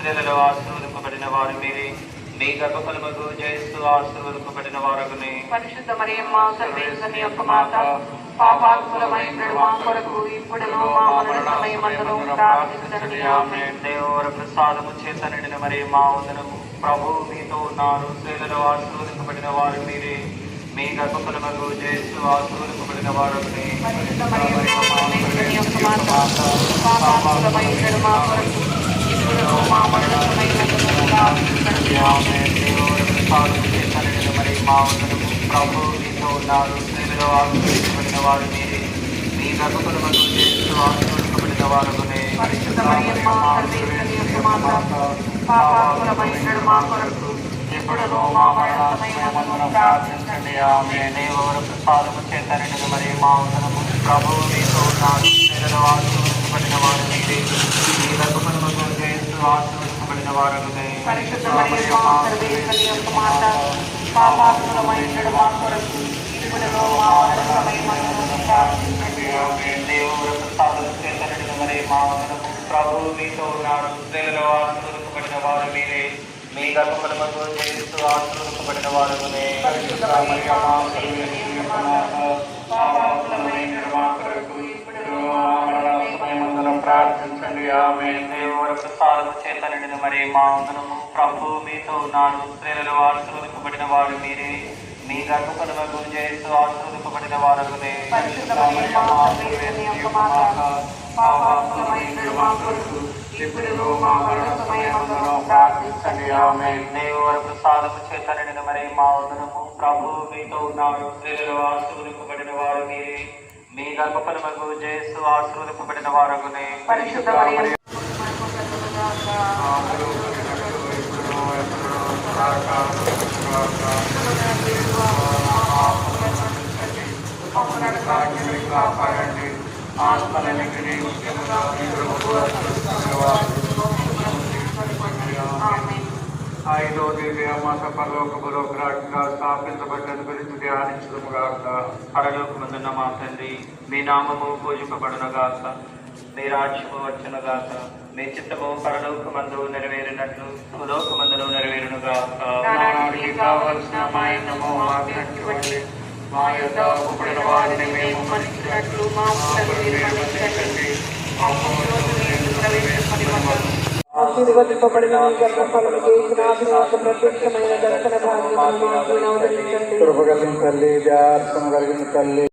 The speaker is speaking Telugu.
స్త్రీలలో ఆశీర్వదింపబడిన వారు మీరే, మీ గర్భఫలముకు జయస్సు ఆశీర్వదింపబడిన వారగునే. పరిశుద్ధ మరియమ్మ సర్వేశ్వరుని యొక్క మాత, పాపాత్ములమైన మా కొరకు ఇప్పుడును మా మరణ సమయమందును ప్రార్థించండి. ఆమేన్. దేవర ప్రసాదము చేత నిండిన మరి మా వందనము. ప్రభు మీతో ఉన్నారు. స్త్రీలలో ఆశీర్వదింపబడిన వారు మీరే, మీ గర్భఫలముకు జయస్సు ఆశీర్వదింపబడిన వారగునే. పరిశుద్ధ మరియమ్మ సర్వేశ్వరుని యొక్క మాత, పాపాత్ములమైన మా కొరకు ఇప్పుడును మా మరణ సమయమందును ప్రార్థించండి. ఆమేన్. దేవర ప్రసాదము చేత నిండిన మరి మా వందనము. ప్రభు మీతో ఉన్నారు. స్త్రీలలో ఆశీర్వదింపబడిన వారు మీరే, మీ గర్భఫలముకు జయస్సు ఆశీర్వదింపబడిన వారగునే. పరిశుద్ధ మరియమ్మ సర్వేశ్వరుని యొక్క మాత, పాపాత్ములమైన మా కొరకు ఇప్పుడును మా మరణ సమయమందును ప్రార్థించండి. ఆమేన్. దేవర ప్రసాదము చేత నిండిన మరి మా వందనము. ప్రభు మీతో ఉన్నారు. స్త్రీలలో ఆశీర్వదింపబడిన వారు మీరే, మీ గర్భఫలముకు జయస్సు ఆశీర్వదింపబడిన వారగునే. పరిశుద్ధ మరియమ్మ సర్వేశ్వరుని యొక్క మాత, పాపాత్ములమైన మా కొరకు ఇప్పుడును మా మరణ సమయమందును ప్రార్థించండి. ఆమేన్. దేవర ప్రసాదము చేత నిండిన మరి మా వందనము. ప్రభు మీతో ఉన్నారు. స్త్రీలలో ఆశీర్వదింపబడిన వారు మీరే, మీ గర్భఫలముకు జయస్సు ఆశీర్వదింపబడిన వారగునే. పరిశుద్ధ మరియమ్మ సర్వేశ్వరుని యొక్క మాత, పాపాత్ములమైన మా కొరకు ఇప్పుడును మా మరణ సమయమందును ప్రార్థించండి. ఆమేన్. దేవర ప్రసాదము చేత నిండిన మరి మా వందనము. ప్రభు మీతో ఉన్నారు. స్త్రీలలో ఆశీర్వదింపబడిన వారు మీరే, మీ గర్భఫలముకు జయస్సు ఆశీర్వదింపబడిన వారగునే. పరిశుద్ధ మరియమ్మ సర్వేశ్వరుని యొక్క మాత, పాపాత్ములమైన మా కొరకు ఇప్పుడును మా మరణ సమయమందును ప్రార్థించండి. ఆమేన్. దేవర ప్రసాదము చేత నిండిన మరి మా వందనము. ప్రభు మీతో ఉన్నారు. స్త్రీలలో ఆశీర్వదింపబడిన వారు మీరే, మీ గర్భఫలముకు జయస్సు ఆశీర్వదింపబడిన వారగునే. పరిశుద్ధ మరియమ్మ కాపాడండి. ఆత్మలన్నిటినీ ముఖ్యంగా ఐదో దివ్యమాస పరలోకములో గ్రాట్గా స్థాపించబడ్డది గురించి ధ్యానించదుముగాక. పరలోకమందున్న మా తండ్రి, మీ నామము పూజింపబడునుగాక, మీ రాజ్యము వచ్చునుగాక, మీ చిత్తము పరలోకమందు నెరవేరినట్లు భూలోకమందును నెరవేరునుగాక. నానాటికి కావలసిన మా అన్నము మాకు ఇవ్వండి. మా యొక్క అప్పుడైన వారిని మేము మన్నించినట్లు మా అప్పులను మీరు మన్నించండి. మా అప్పులను మీరు ప్రవేశపెట్టవద్దు. ఆశీర్వదింపబడిన మీ గర్భఫలముకు యేసునాథుని ప్రత్యక్షమైన దర్శన భాగ్యమును మాకు అనుగ్రహించండి. కృప కలిగిన తల్లి, దయార్పణ కలిగిన తల్లి,